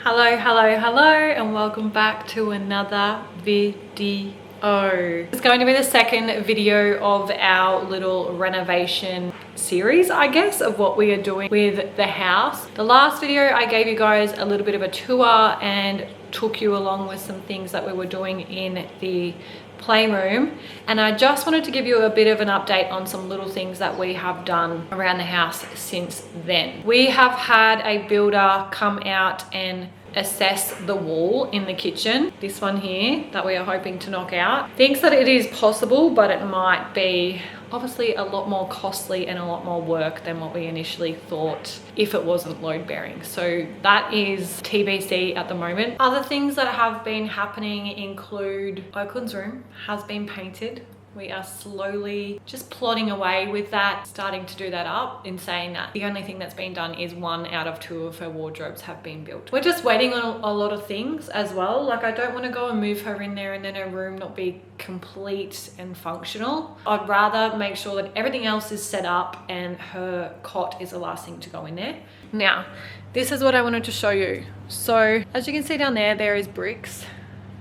Hello, and welcome back to another video. It's going to be the second video of our little renovation series, I guess, of what we are doing with the house. The last video I gave you guys a little bit of a tour and took you along with some things that we were doing in the playroom, and I just wanted to give you a bit of an update on some little things that we have done around the house since then. We have had a builder come out and assess the wall in the kitchen, this one here that we are hoping to knock out. Thinks that it is possible, but it might be obviously a lot more costly and a lot more work than what we initially thought if it wasn't load bearing. So that is TBC at the moment. Other things that have been happening include Oakland's room has been painted. We are slowly just plodding away with that, starting to do that up. In saying that, the only thing that's been done is 1 out of 2 of her wardrobes have been built. We're just waiting on a lot of things as well. Like, I don't want to go and move her in there and then her room not be complete and functional. I'd rather make sure that everything else is set up and her cot is the last thing to go in there. Now, this is what I wanted to show you. So as you can see down there, there is bricks.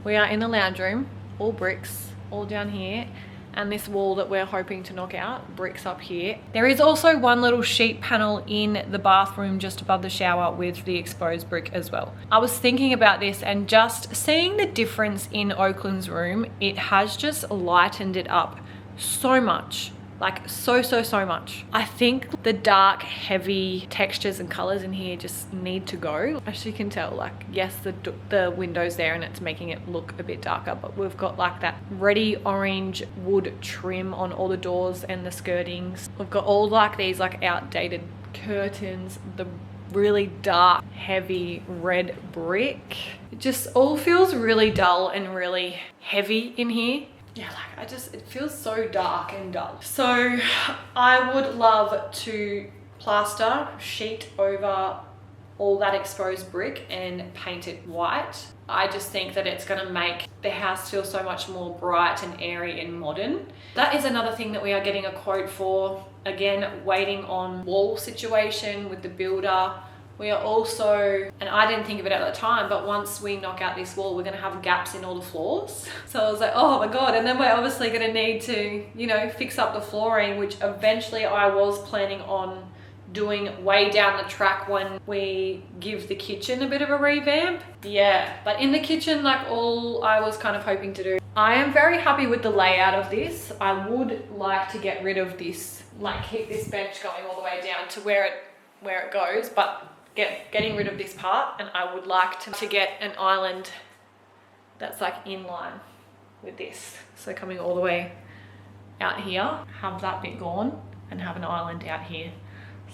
We are in the lounge room, all bricks, all down here. And this wall that we're hoping to knock out, bricks up here. There is also one little sheet panel in the bathroom just above the shower with the exposed brick as well. I was thinking about this and just seeing the difference in Oakland's room, it has just lightened it up so much. Like so much. I think the dark, heavy textures and colors in here just need to go. As you can tell, like, yes, the window's there and it's making it look a bit darker, but we've got like that reddy orange wood trim on all the doors and the skirtings. We've got all like these like outdated curtains, the really dark, heavy red brick. It just all feels really dull and really heavy in here. Yeah, like it feels so dark and dull. So I would love to plaster, sheet over all that exposed brick and paint it white. I just think that it's gonna make the house feel so much more bright and airy and modern. That is another thing that we are getting a quote for. Again, waiting on wall situation with the builder. We are also, and I didn't think of it at the time, but once we knock out this wall, we're gonna have gaps in all the floors. So I was like, oh my God. And then we're obviously gonna need to, you know, fix up the flooring, which eventually I was planning on doing way down the track when we give the kitchen a bit of a revamp. Yeah, but in the kitchen, like all I was kind of hoping to do. I am very happy with the layout of this. I would like to get rid of this, like keep this bench going all the way down to where it goes, but getting rid of this part, and I would like to get an island that's like in line with this. So coming all the way out here, have that bit gone and have an island out here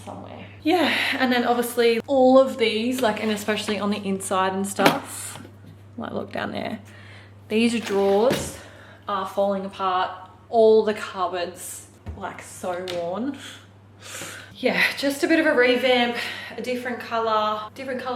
somewhere. Yeah, and then obviously all of these, like, and especially on the inside and stuff, like look down there, these drawers are falling apart. All the cupboards, like so worn. Yeah, just a bit of a revamp, a different color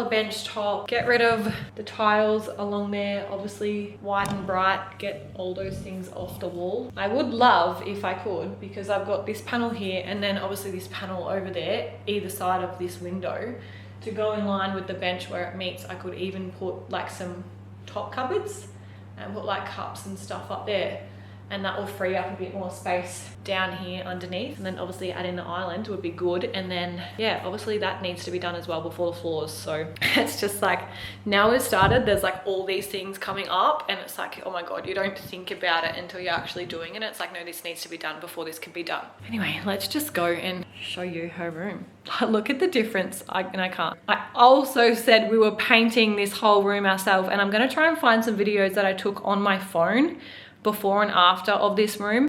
bench top, get rid of the tiles along there, obviously white and bright, get all those things off the wall. I would love if I could, because I've got this panel here and then obviously this panel over there, either side of this window, to go in line with the bench where it meets. I could even put like some top cupboards and put like cups and stuff up there. And that will free up a bit more space down here underneath. And then obviously adding the island would be good. And then, yeah, obviously that needs to be done as well before the floors. So it's just like, now we've started, there's like all these things coming up and it's like, oh my God, you don't think about it until you're actually doing it. It's like, no, this needs to be done before this can be done. Anyway, let's just go and show you her room. Look at the difference. I can't. I also said we were painting this whole room ourselves, and I'm gonna try and find some videos that I took on my phone before and after of this room.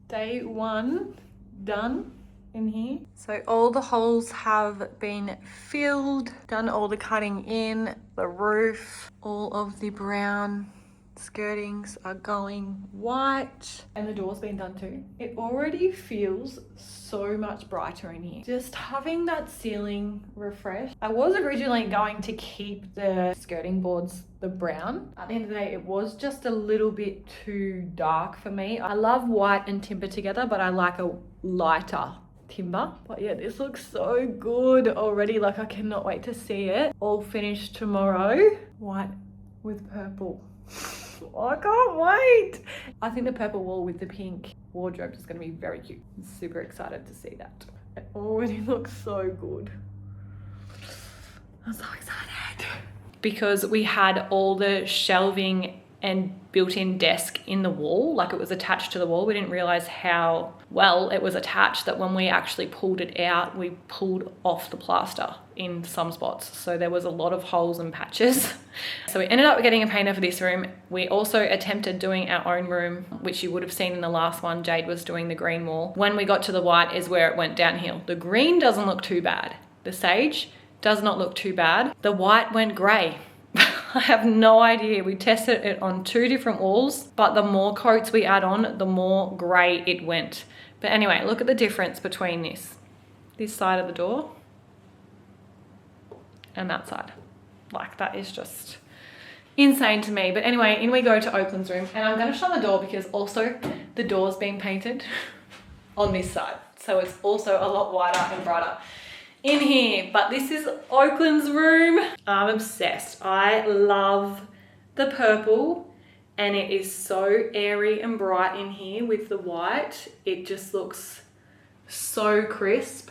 Day 1 done in here. So all the holes have been filled, done all the cutting in, the roof, all of the brown skirtings are going white, and the door's been done too. It already feels so so much brighter in here. Just having that ceiling refreshed. I was originally going to keep the skirting boards the brown. At the end of the day, it was just a little bit too dark for me. I love white and timber together, but I like a lighter timber. But yeah, this looks so good already. Like, I cannot wait to see it all finished tomorrow. White with purple. I can't wait. I think the purple wall with the pink wardrobe is going to be very cute. I'm super excited to see that. It already looks so good. I'm so excited. Because we had all the shelving and built-in desk in the wall, like it was attached to the wall. We didn't realize how well it was attached, that when we actually pulled it out, we pulled off the plaster in some spots. So there was a lot of holes and patches. So we ended up getting a painter for this room. We also attempted doing our own room, which you would have seen in the last one. Jade was doing the green wall. When we got to the white is where it went downhill. The green doesn't look too bad. The sage does not look too bad. The white went gray. I have no idea. We tested it on 2 different walls, but the more coats we add on, the more grey it went. But anyway, look at the difference between this side of the door and that side. Like, that is just insane to me. But anyway, in we go to Oakland's room, and I'm going to shut the door because also the door's being painted on this side. So it's also a lot wider and brighter in here. But this is Oakland's room. I'm obsessed. I love the purple, and it is so airy and bright in here with the white. It just looks so crisp.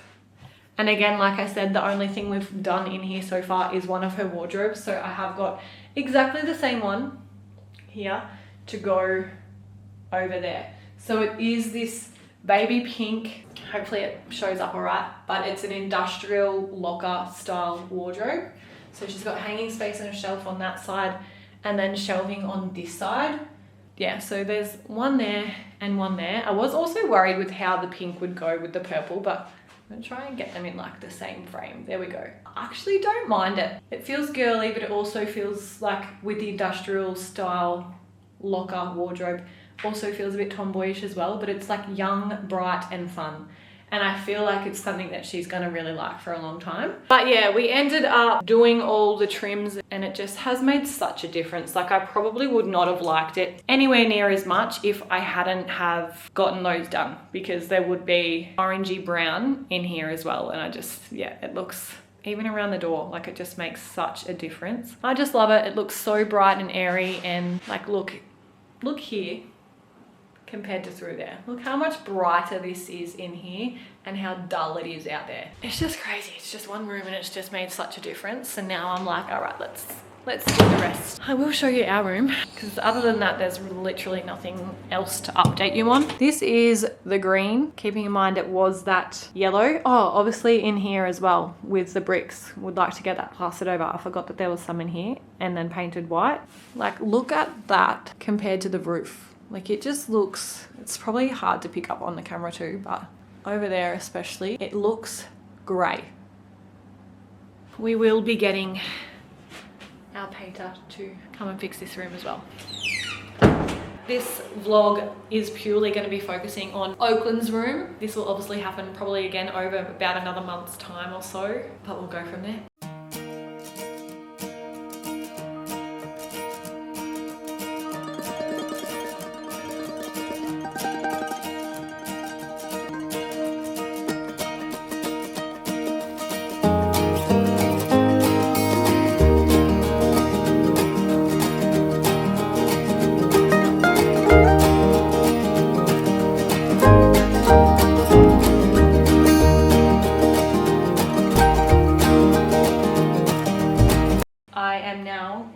And again, like I said, the only thing we've done in here so far is one of her wardrobes. So I have got exactly the same one here to go over there. So it is this baby pink. Hopefully it shows up all right, but it's an industrial locker style wardrobe. So she's got hanging space and a shelf on that side, and then shelving on this side. Yeah, so there's one there and one there. I was also worried with how the pink would go with the purple, but I'm gonna try and get them in like the same frame. There we go. I actually don't mind it. It feels girly, but it also feels like, with the industrial style locker wardrobe, also feels a bit tomboyish as well, but it's like young, bright and fun. And I feel like it's something that she's gonna really like for a long time. But yeah, we ended up doing all the trims, and it just has made such a difference. Like, I probably would not have liked it anywhere near as much if I hadn't have gotten those done, because there would be orangey brown in here as well. And I just, yeah, it looks, even around the door, like it just makes such a difference. I just love it. It looks so bright and airy, and like, look here compared to through there. Look how much brighter this is in here and how dull it is out there. It's just crazy. It's just one room and it's just made such a difference. And now I'm like, all right, let's do the rest. I will show you our room, because other than that, there's literally nothing else to update you on. This is the green, keeping in mind it was that yellow. Oh, obviously in here as well with the bricks. Would like to get that plastered over. I forgot that there was some in here, and then painted white. Like, look at that compared to the roof. Like, it just looks, it's probably hard to pick up on the camera too, but over there especially, it looks grey. We will be getting our painter to come and fix this room as well. This vlog is purely going to be focusing on Oakland's room. This will obviously happen probably again over about another month's time or so, but we'll go from there.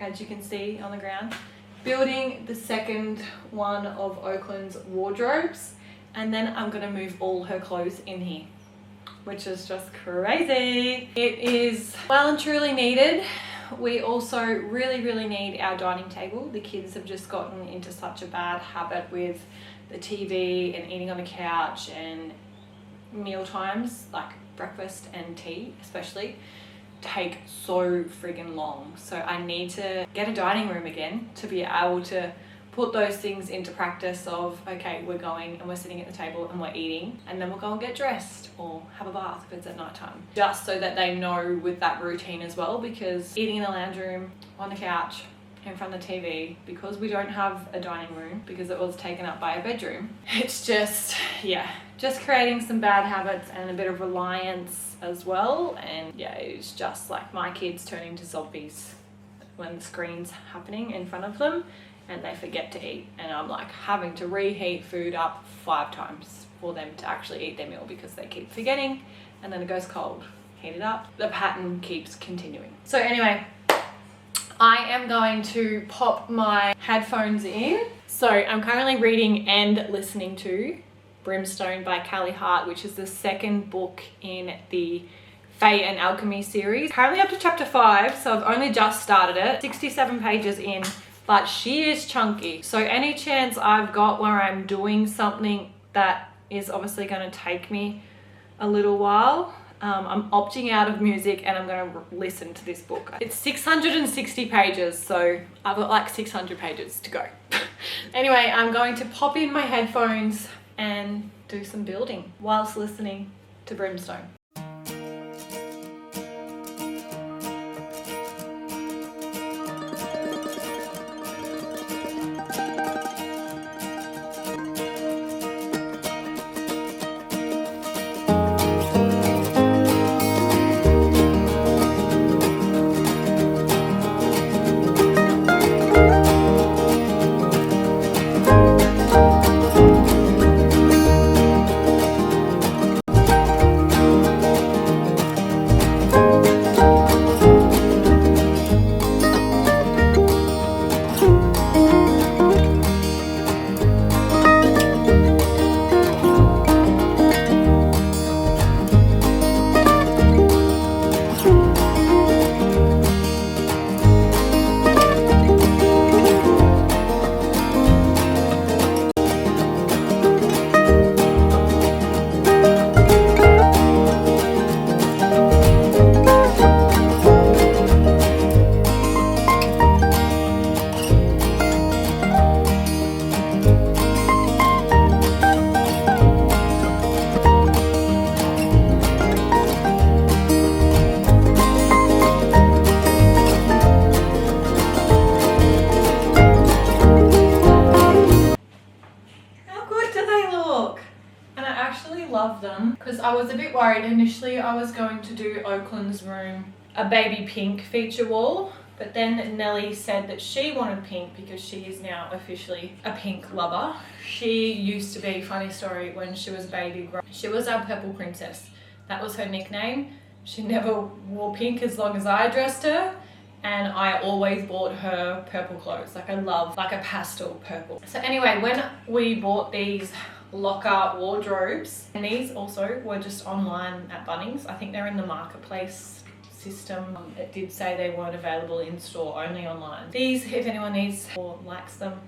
As you can see on the ground, building the second one of Oakland's wardrobes, and then I'm gonna move all her clothes in here, which is just crazy. It is well and truly needed. We also really need our dining table. The kids have just gotten into such a bad habit with the TV and eating on the couch, and meal times, like breakfast and tea especially, take so friggin' long. So I need to get a dining room again to be able to put those things into practice of, okay, we're going and we're sitting at the table and we're eating, and then we'll go and get dressed or have a bath if it's at night time, just so that they know with that routine as well. Because eating in the lounge room, on the couch, in front of the TV, because we don't have a dining room because it was taken up by a bedroom, it's just, yeah, just creating some bad habits and a bit of reliance as well. And yeah, it's just like my kids turning to zombies when the screen's happening in front of them and they forget to eat, and I'm like having to reheat food up 5 times for them to actually eat their meal because they keep forgetting, and then it goes cold, heat it up. The pattern keeps continuing. So anyway, I am going to pop my headphones in. So I'm currently reading and listening to Brimstone by Callie Hart, which is the second book in the Fae and Alchemy series. Currently up to chapter 5, so I've only just started it. 67 pages in, but she is chunky. So any chance I've got where I'm doing something that is obviously going to take me a little while, I'm opting out of music and I'm going to listen to this book. It's 660 pages, so I've got like 600 pages to go. Anyway, I'm going to pop in my headphones and do some building whilst listening to Brimstone. Love them, because I was a bit worried initially. I was going to do Oakland's room a baby pink feature wall, but then Nellie said that she wanted pink because she is now officially a pink lover. She used to be, funny story, when she was a baby, she was our purple princess. That was her nickname. She never wore pink as long as I dressed her, and I always bought her purple clothes. Like I love like a pastel purple. So anyway, when we bought these locker wardrobes, and these also were just online at Bunnings. I think they're in the marketplace system. It did say they weren't available in store, only online. These, if anyone needs or likes them,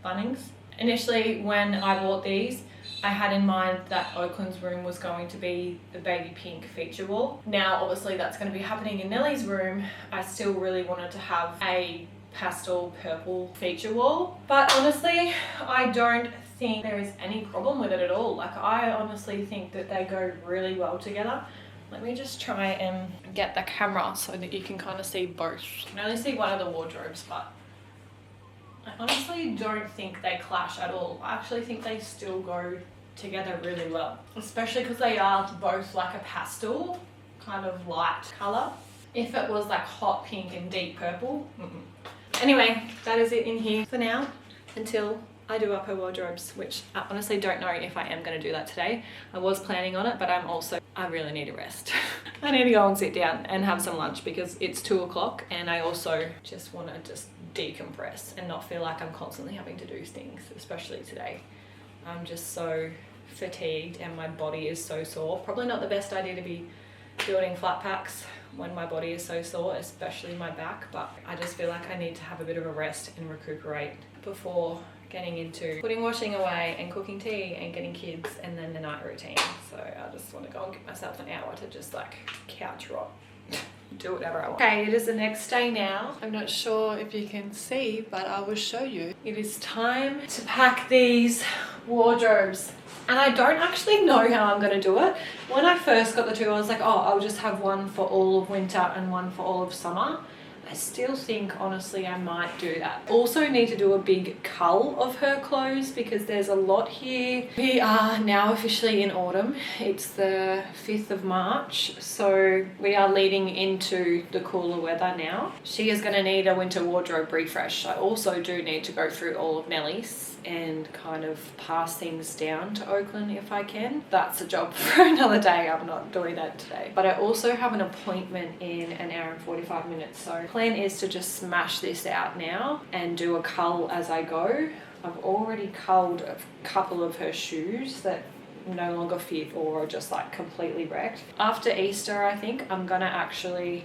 Bunnings. Initially when I bought these, I had in mind that Oakland's room was going to be the baby pink feature wall. Now obviously that's going to be happening in Nellie's room. I still really wanted to have a pastel purple feature wall, but honestly I don't think there is any problem with it at all. Like I honestly think that they go really well together. Let me just try and get the camera so that you can kind of see both. You can only see one of the wardrobes, but I honestly don't think they clash at all. I actually think they still go together really well, especially because they are both like a pastel kind of light color. If it was like hot pink and deep purple, Anyway, that is it in here for now until I do up her wardrobes, which I honestly don't know if I am going to do that today. I was planning on it, but I really need a rest. I need to go and sit down and have some lunch because it's 2 o'clock, and I also just want to just decompress and not feel like I'm constantly having to do things, especially today. I'm just so fatigued and my body is so sore. Probably not the best idea to be building flat packs when my body is so sore, especially my back, but I just feel like I need to have a bit of a rest and recuperate before getting into putting washing away and cooking tea and getting kids and then the night routine. So I just want to go and give myself an hour to just like couch rot. do whatever I want. Okay, it is the next day now. I'm not sure if you can see, but I will show you. It is time to pack these wardrobes. And I don't actually know how I'm going to do it. When I first got the two, I was like, oh, I'll just have one for all of winter and one for all of summer. I still think, honestly, I might do that. Also need to do a big cull of her clothes because there's a lot here. We are now officially in autumn. It's the 5th of March, so we are leading into the cooler weather now. She is going to need a winter wardrobe refresh. I also do need to go through all of Nellie's and kind of pass things down to Oakland if I can. That's a job for another day. I'm not doing that today. But I also have an appointment in an hour and 45 minutes. So plan is to just smash this out now and do a cull as I go. I've already culled a couple of her shoes that no longer fit or are just like completely wrecked. After Easter, I think I'm gonna actually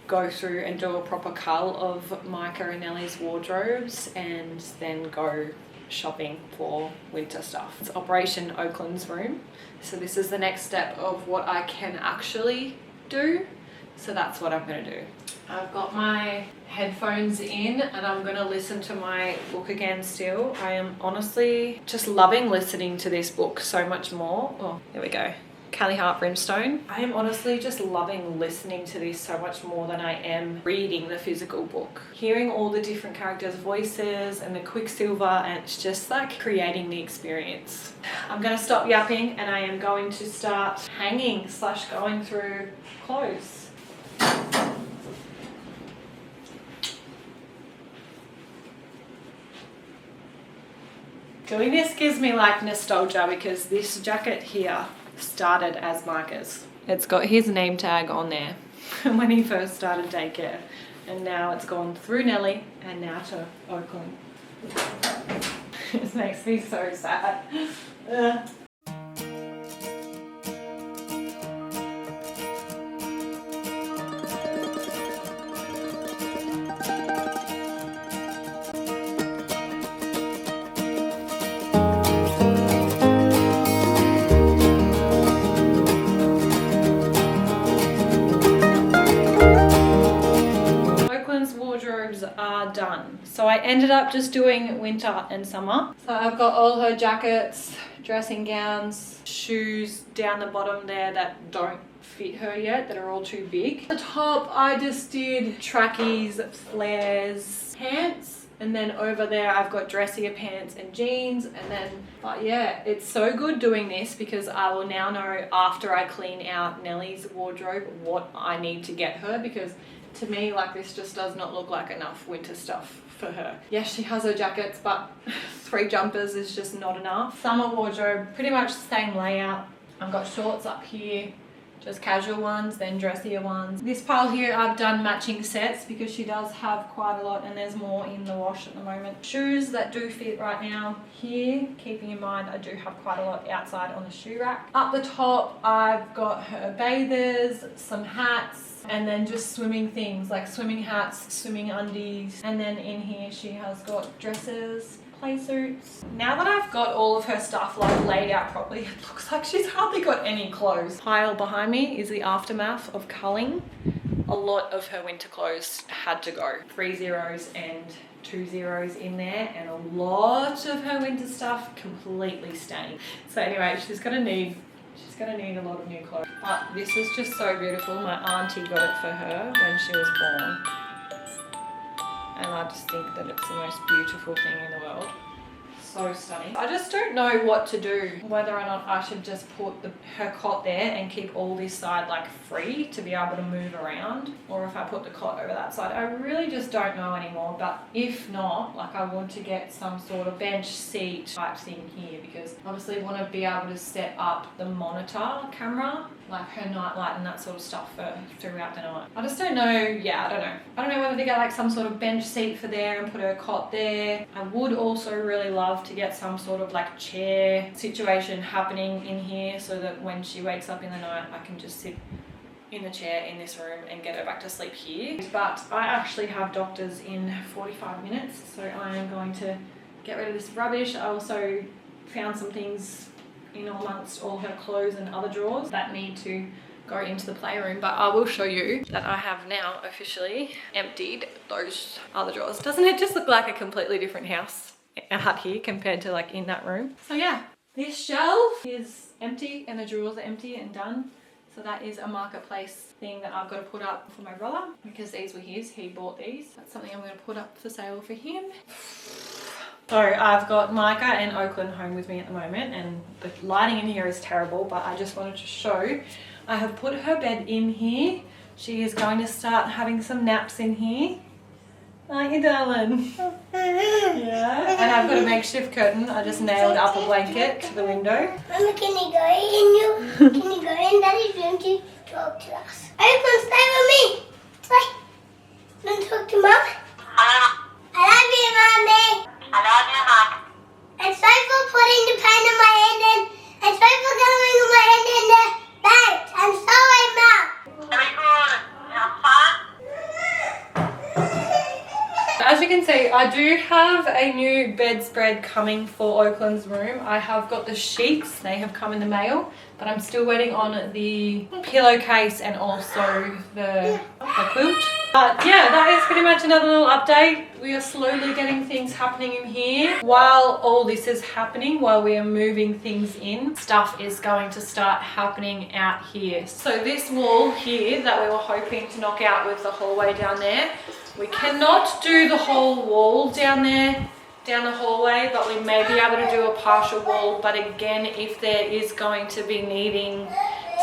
go through and do a proper cull of Micah and Nellie's wardrobes and then go shopping for winter stuff. It's Operation Oakland's room. So this is the next step of what I can actually do. So that's what I'm going to do. I've got my headphones in and I'm going to listen to my book again still. I am honestly just loving listening to this book so much more. Oh, there we go. Callie Hart Brimstone. I am honestly just loving listening to this so much more than I am reading the physical book. Hearing all the different characters' voices and the Quicksilver, and it's just like creating the experience. I'm going to stop yapping and I am going to start hanging / going through clothes. Doing this gives me like nostalgia because this jacket here started as Micah's. It's got his name tag on there when he first started daycare, and now it's gone through Nellie and now to Oakland. It makes me so sad. Are done. So I ended up just doing winter and summer. So I've got all her jackets, dressing gowns, shoes down the bottom there that don't fit her yet, that are all too big. The top I just did trackies, flares, pants, and then over there I've got dressier pants and jeans, and then, but yeah, it's so good doing this because I will now know after I clean out Nellie's wardrobe what I need to get her, because to me, like, this just does not look like enough winter stuff for her. Yes, she has her jackets, but 3 jumpers is just not enough. Summer wardrobe, pretty much the same layout. I've got shorts up here, just casual ones, then dressier ones. This pile here, I've done matching sets because she does have quite a lot and there's more in the wash at the moment. Shoes that do fit right now here, keeping in mind I do have quite a lot outside on the shoe rack. Up the top, I've got her bathers, some hats, and then just swimming things like swimming hats, swimming undies. And then in here she has got dresses, play suits. Now that I've got all of her stuff like laid out properly, it looks like she's hardly got any clothes. Pile behind me is the aftermath of culling. A lot of her winter clothes had to go. 3 zeros and 2 zeros in there, and a lot of her winter stuff completely stained. So anyway, she's gonna need a lot of new clothes. But this is just so beautiful. My auntie got it for her when she was born. And I just think that it's the most beautiful thing in the world. So stunning. I just don't know what to do. Whether or not I should just put her cot there and keep all this side like free to be able to move around, or if I put the cot over that side. I really just don't know anymore. But if not, like, I want to get some sort of bench seat type thing here, because obviously want to be able to set up the monitor camera, like her night light and that sort of stuff throughout the night. I just don't know. Yeah, I don't know. I don't know whether to get like some sort of bench seat for there and put her cot there. I would also really love to get some sort of like chair situation happening in here so that when she wakes up in the night I can just sit in the chair in this room and get her back to sleep here. But I actually have doctors in 45 minutes, so I am going to get rid of this rubbish. I also found some things in amongst all her clothes and other drawers that need to go into the playroom, but I will show you that I have now officially emptied those other drawers. Doesn't it just look like a completely different house out here compared to like in that room? So yeah, this shelf is empty and the drawers are empty and done. So that is a marketplace thing that I've got to put up for my brother because these were his, he bought these. That's something I'm going to put up for sale for him. So I've got Micah and Oakland home with me at the moment, and the lighting in here is terrible, but I just wanted to show. I have put her bed in here. She is going to start having some naps in here. Aren't you, darling? Yeah. And I've got a makeshift curtain. I just nailed up a blanket to the window. Mama, can you go in Daddy's room to talk to us? Oakland, stay with me. Stay. Want to talk to Mom? I love you, Mommy. I love you, Mom. And sorry for putting the pen in my hand and sorry for going with my hand in the bag. I'm sorry, Mom. Very good. Have fun. As you can see, I do have a new bedspread coming for Oakland's room. I have got the sheets, they have come in the mail, but I'm still waiting on the pillowcase and also the quilt. But yeah, that is pretty much another little update. We are slowly getting things happening in here. While all this is happening, while we are moving things in, stuff is going to start happening out here. So this wall here that we were hoping to knock out with the hallway down there, we cannot do the whole wall down there, down the hallway, but we may be able to do a partial wall. But again, if there is going to be needing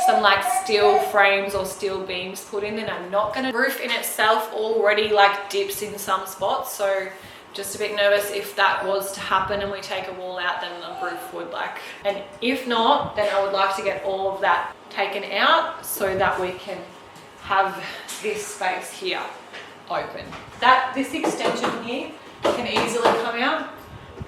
some like steel frames or steel beams put in, then I'm not gonna. Roof in itself already like dips in some spots, so just a bit nervous if that was to happen and we take a wall out, then the roof would like, and if not, then I would like to get all of that taken out so that we can have this space here open. This extension here can easily come out.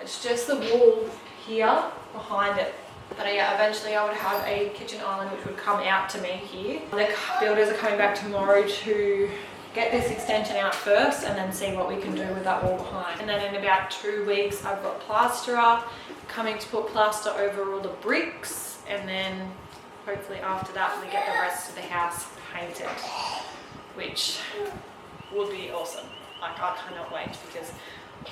It's just the wall here behind it. But yeah, eventually I would have a kitchen island which would come out to me here. The builders are coming back tomorrow to get this extension out first and then see what we can do with that wall behind. And then in about 2 weeks I've got plasterer coming to put plaster over all the bricks, and then hopefully after that we get the rest of the house painted, which would be awesome. Like, I cannot wait because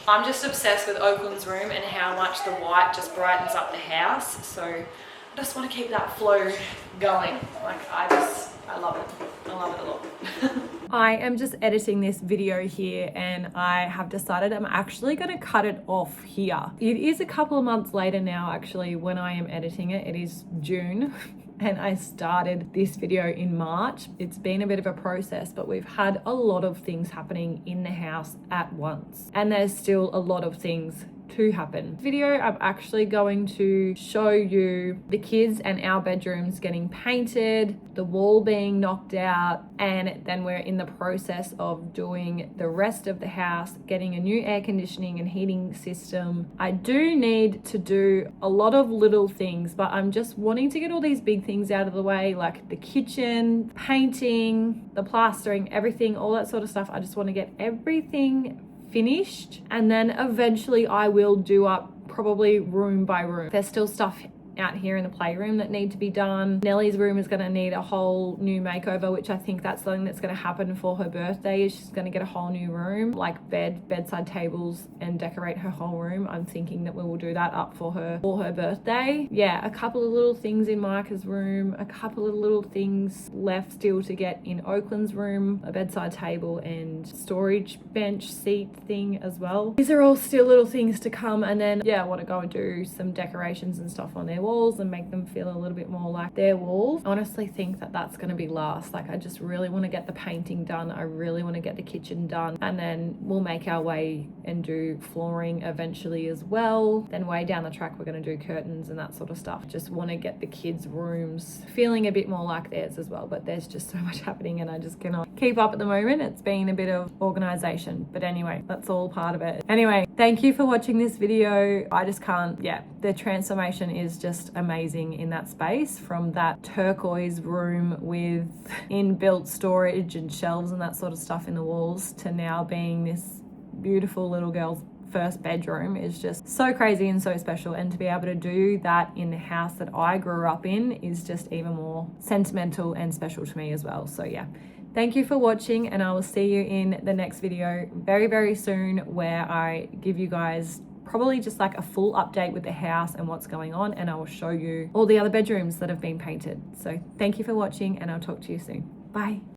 I'm just obsessed with Oakland's room and how much the white just brightens up the house. So I just want to keep that flow going. Like, I love it. I love it a lot. I am just editing this video here and I have decided I'm actually going to cut it off here. It is a couple of months later now actually when I am editing it. It is June. And I started this video in March. It's been a bit of a process, but we've had a lot of things happening in the house at once. And there's still a lot of things to happen. This video, I'm actually going to show you the kids and our bedrooms getting painted, the wall being knocked out, and then we're in the process of doing the rest of the house, getting a new air conditioning and heating system. I do need to do a lot of little things, but I'm just wanting to get all these big things out of the way, like the kitchen, painting, the plastering, everything, all that sort of stuff. I just want to get everything finished, and then eventually I will do up probably room by room. There's still stuff out here in the playroom that need to be done. Nellie's room is going to need a whole new makeover, which I think that's something that's going to happen for her birthday. She's going to get a whole new room, like bedside tables, and decorate her whole room. I'm thinking that we will do that up for her birthday. Yeah, a couple of little things in Micah's room, a couple of little things left still to get in Oakland's room, a bedside table and storage bench seat thing as well. These are all still little things to come, and then yeah, I want to go and do some decorations and stuff on their walls and make them feel a little bit more like their walls. I honestly think that that's going to be last. Like, I just really want to get the painting done. I really want to get the kitchen done, and then we'll make our way and do flooring eventually as well. Then way down the track we're going to do curtains and that sort of stuff. Just want to get the kids' rooms feeling a bit more like theirs as well, but there's just so much happening and I just cannot keep up at the moment. It's been a bit of organization, but anyway, that's all part of it. Anyway, thank you for watching this video. I just can't, yeah, the transformation is just amazing in that space, from that turquoise room with inbuilt storage and shelves and that sort of stuff in the walls to now being this beautiful little girl's first bedroom is just so crazy and so special. And to be able to do that in the house that I grew up in is just even more sentimental and special to me as well. So yeah, thank you for watching, and I will see you in the next video very, very soon, where I give you guys probably just like a full update with the house and what's going on, and I will show you all the other bedrooms that have been painted. So thank you for watching, and I'll talk to you soon. Bye.